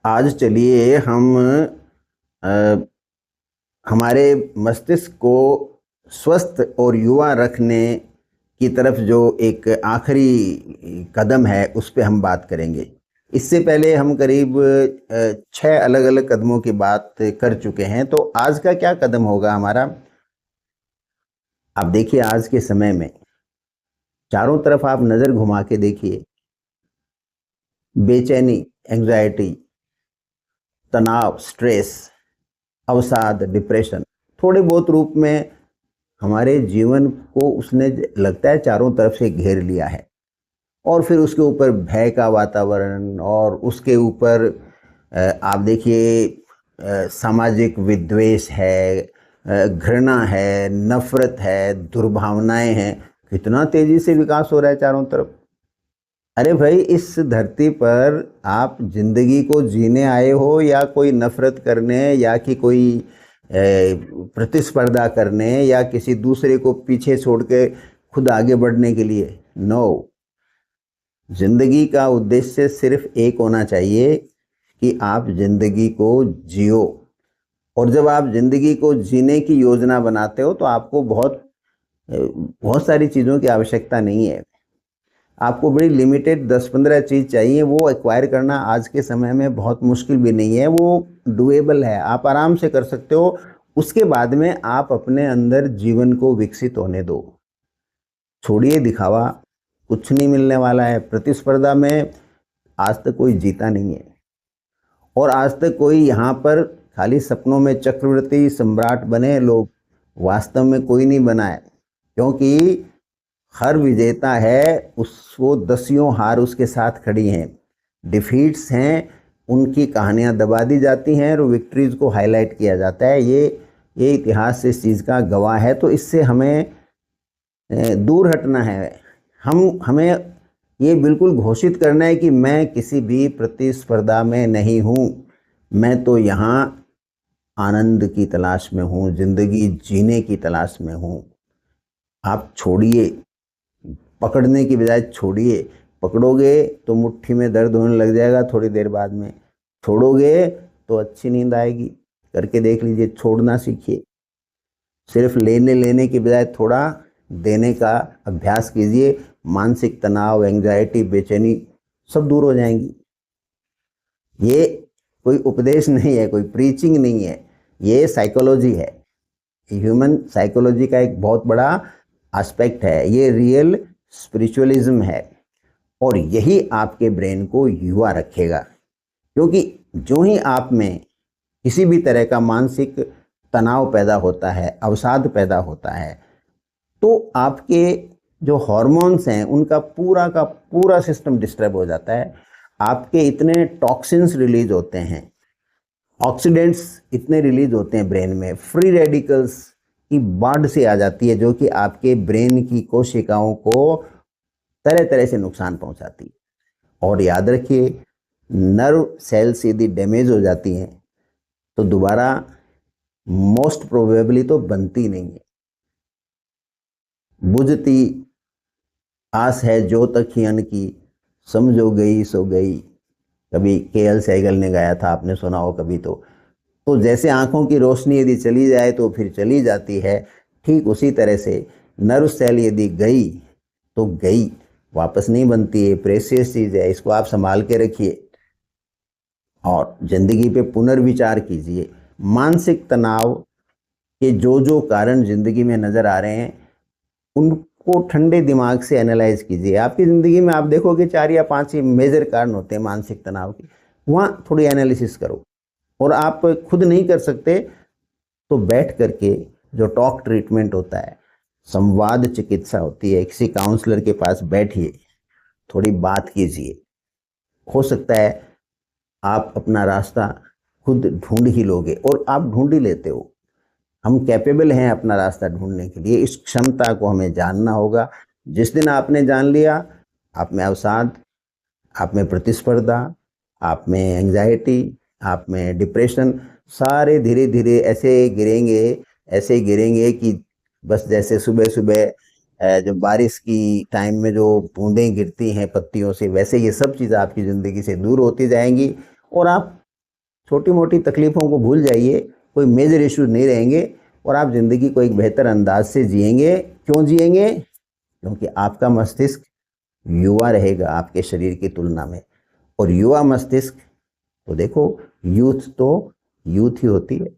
आज चलिए हम अ, हमारे मस्तिष्क को स्वस्थ और युवा रखने की तरफ जो एक आखिरी कदम है उस पे हम बात करेंगे। इससे पहले हम करीब 6 अलग-अलग कदमों की बात कर चुके हैं, तो आज का क्या कदम होगा हमारा? आप देखिए आज के समय में चारों तरफ आप नज़र घुमा के देखिए, बेचैनी, एंग्जायटी, तनाव, स्ट्रेस, अवसाद, डिप्रेशन थोड़े बहुत रूप में हमारे जीवन को उसने लगता है चारों तरफ से घेर लिया है। और फिर उसके ऊपर भय का वातावरण और उसके ऊपर आप देखिए सामाजिक विद्वेष है, घृणा है, नफ़रत है, दुर्भावनाएँ हैं। कितना तेज़ी से विकास हो रहा है चारों तरफ। अरे भाई, इस धरती पर आप ज़िंदगी को जीने आए हो या कोई नफ़रत करने या कि कोई प्रतिस्पर्धा करने या किसी दूसरे को पीछे छोड़ के खुद आगे बढ़ने के लिए? नो। ज़िंदगी का उद्देश्य सिर्फ एक होना चाहिए कि आप ज़िंदगी को जियो। और जब आप ज़िंदगी को जीने की योजना बनाते हो तो आपको बहुत सारी चीज़ों की आवश्यकता नहीं है। आपको बड़ी लिमिटेड 10-15 चीज़ चाहिए, वो एक्वायर करना आज के समय में बहुत मुश्किल भी नहीं है, वो डूएबल है, आप आराम से कर सकते हो। उसके बाद में आप अपने अंदर जीवन को विकसित होने दो। छोड़िए दिखावा, कुछ नहीं मिलने वाला है। प्रतिस्पर्धा में आज तक कोई जीता नहीं है और आज तक कोई यहाँ पर खाली सपनों में चक्रवर्ती सम्राट बने लोग, वास्तव में कोई नहीं बना है। क्योंकि हर विजेता है वो दसियों हार उसके साथ खड़ी हैं। डिफीट्स हैं, उनकी कहानियाँ दबा दी जाती हैं और विक्ट्रीज़ को हाईलाइट किया जाता है। ये इतिहास इस चीज़ का गवाह है। तो इससे हमें दूर हटना है। हमें ये बिल्कुल घोषित करना है कि मैं किसी भी प्रतिस्पर्धा में नहीं हूँ। मैं तो यहाँ आनंद की तलाश में हूँ, ज़िंदगी जीने की तलाश में हूँ। आप छोड़िए, पकड़ने की बजाय छोड़िए। पकड़ोगे तो मुट्ठी में दर्द होने लग जाएगा थोड़ी देर बाद में, छोड़ोगे तो अच्छी नींद आएगी। करके देख लीजिए, छोड़ना सीखिए। सिर्फ लेने लेने की बजाय थोड़ा देने का अभ्यास कीजिए। मानसिक तनाव, एंग्जायटी, बेचैनी सब दूर हो जाएंगी। ये कोई उपदेश नहीं है, कोई प्रीचिंग नहीं है, ये साइकोलॉजी है। ह्यूमन साइकोलॉजी का एक बहुत बड़ा एस्पेक्ट है। ये रियल स्पिरिचुअलिज्म है और यही आपके ब्रेन को युवा रखेगा। क्योंकि जो ही आप में किसी भी तरह का मानसिक तनाव पैदा होता है, अवसाद पैदा होता है, तो आपके जो हार्मोन्स हैं उनका पूरा का पूरा सिस्टम डिस्टर्ब हो जाता है। आपके इतने टॉक्सिन्स रिलीज होते हैं, ऑक्सीडेंट्स इतने रिलीज होते हैं ब्रेन में, फ्री रेडिकल्स की बाढ़ से आ जाती है जो कि आपके ब्रेन की कोशिकाओं को तरह तरह से नुकसान पहुंचाती है। और याद रखिए, नर्व सेल्स यदि डैमेज हो जाती हैं तो दोबारा मोस्ट प्रोबेबली तो बनती नहीं है। बुझती आस है जो तक ही अन की, समझो गई सो गई। कभी केएल सहगल ने गाया था, आपने सुना हो कभी। तो जैसे आंखों की रोशनी यदि चली जाए तो फिर चली जाती है, ठीक उसी तरह से नर्व सेल यदि गई तो गई, वापस नहीं बनती है। प्रेशियस चीज़ है, इसको आप संभाल के रखिए और ज़िंदगी पे पुनर्विचार कीजिए। मानसिक तनाव के जो जो कारण ज़िंदगी में नज़र आ रहे हैं उनको ठंडे दिमाग से एनालाइज कीजिए। आपकी ज़िंदगी में आप देखोगे 4 या 5 ही मेजर कारण होते हैं मानसिक तनाव के, वहाँ थोड़ी एनालिसिस करो। और आप खुद नहीं कर सकते तो बैठ करके जो टॉक ट्रीटमेंट होता है, संवाद चिकित्सा होती है, किसी काउंसलर के पास बैठिए, थोड़ी बात कीजिए। हो सकता है आप अपना रास्ता खुद ढूंढ ही लोगे और आप ढूंढ ही लेते हो। हम कैपेबल हैं अपना रास्ता ढूंढने के लिए, इस क्षमता को हमें जानना होगा। जिस दिन आपने जान लिया, आप में अवसाद, आप में प्रतिस्पर्धा, आप में एंजाइटी, आप में डिप्रेशन सारे धीरे धीरे ऐसे गिरेंगे कि बस जैसे सुबह सुबह जो बारिश की टाइम में जो बूंदें गिरती हैं पत्तियों से, वैसे ये सब चीज़ आपकी ज़िंदगी से दूर होती जाएंगी और आप छोटी मोटी तकलीफ़ों को भूल जाइए, कोई मेजर इश्यूज नहीं रहेंगे और आप ज़िंदगी को एक बेहतर अंदाज से जिएंगे। क्यों जिएंगे? क्योंकि आपका मस्तिष्क युवा रहेगा आपके शरीर की तुलना में, और युवा मस्तिष्क तो देखो, यूथ तो यूथ ही होती है।